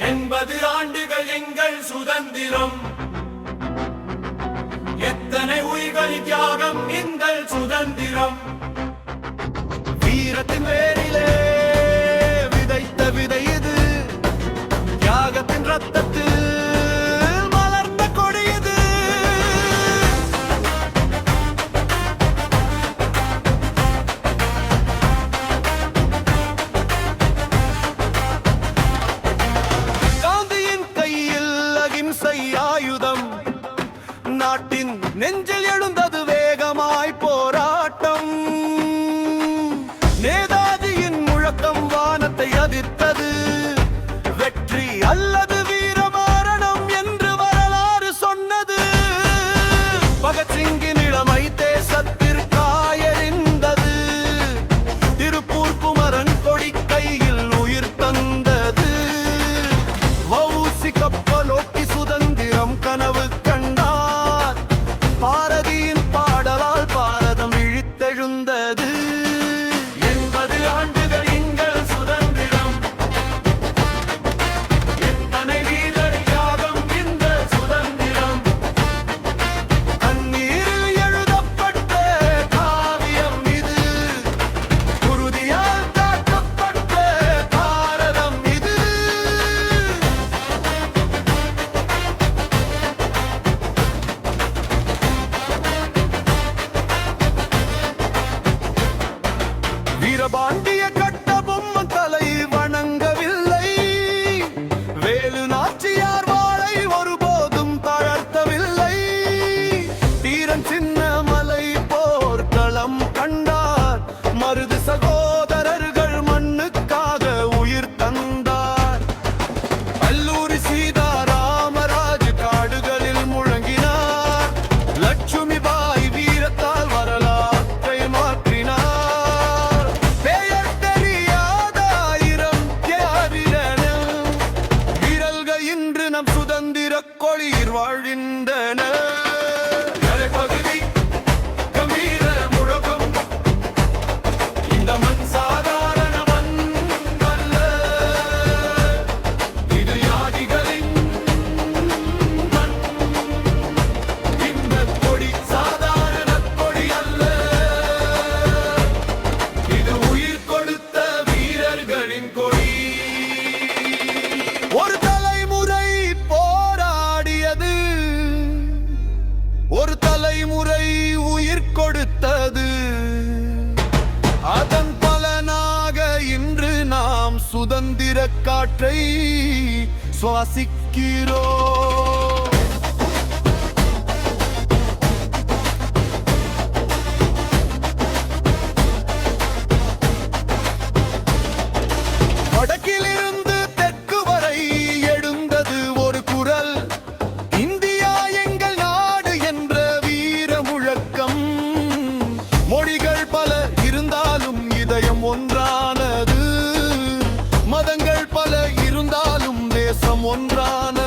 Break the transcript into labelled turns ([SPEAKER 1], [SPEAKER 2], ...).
[SPEAKER 1] 80 ஆண்டுகள் எங்கள் சுதந்திரம், எத்தனை உயிர்களின் தியாகம் எங்கள் சுதந்திரம். வீரத்தின் வேரிலே விதைத்த விதை இது, தியாகத்தின் ரத்தத்தில் மலர்ந்த கொடி இது. காந்தியின் கையில் அகிம்சை ஆயுதம், நாட்டின் நெஞ்சில் எழுந்தது வேகமாய் போராட்டம். நேதாஜியின் முழக்கம் வானத்தை அதிர்த்தது, வெற்றி அல்லது வீரமரணம் என்று வரலாறு சொன்னது. பகத்சிங்கின் இளமை தேசத்திற்காய் எரிந்தது, திருப்பூர் குமரன் கொடி கையில் உயிர் தந்தது. வஉசி கப்பலோட்டி சுதந்திரம் கனவு கண்டார், பாரதியின் பாடலால் பாரதம் விழித்தெழுந்தது. 80 ஆண்டுகள் எங்கள் சுதந்திரம், எத்தனை வீரர் தியாகம் இந்த சுதந்திரம். தண்ணீரில் எழுதப்பட்ட காவியம் இது, குருதியால் காக்கப்பட்ட பாரதம் இது. வீரபாண்டிய கட்டபொம்மன் தலை வணங்கவில்லை, வேலு நாச்சியார் வாளை ஒருபோதும் தளர்த்தவில்லை. தீரன் சின்னமலை போர்க்களம் கண்டார், மருது சகோதரர்கள் மண்ணுக்காக உயிர் தந்தார். அல்லூரி சீதாராமராஜ் காடுகளில் முழங்கினார், லட்சுமி பாய் வீரத்தால் வரலாற்றை மாற்றினார். பெயர் தெரியாத 1000 தியாகிகள், வீரர்கள் இன்று நம் சுதந்திர கொடியில் வாழ்கின்றனர். பகுதி கம்பீர முழக்கம், இந்த மண் சாதாரண மண் அல்ல, இது தியாகிகளின் மண். இந்த கொடி சாதாரண கொடி அல்ல, இது உயிர் கொடுத்த வீரர்களின் கொடி. ஒரு தலைமுறை போராடியது, ஒரு தலைமுறை உயிர் கொடுத்தது, அதன் பலனாக இன்று நாம் சுதந்திர காற்றை சுவாசிக்கிறோம். வடக்கிலிருந்து தெற்கு வரை எழுந்தது ஒரு குரல், இந்தியா எங்கள் நாடு என்ற வீர முழக்கம். மொழிகள் பல இருந்தாலும் இதயம் ஒன்றானது, மதங்கள் பல இருந்தாலும் தேசம் ஒன்றானது.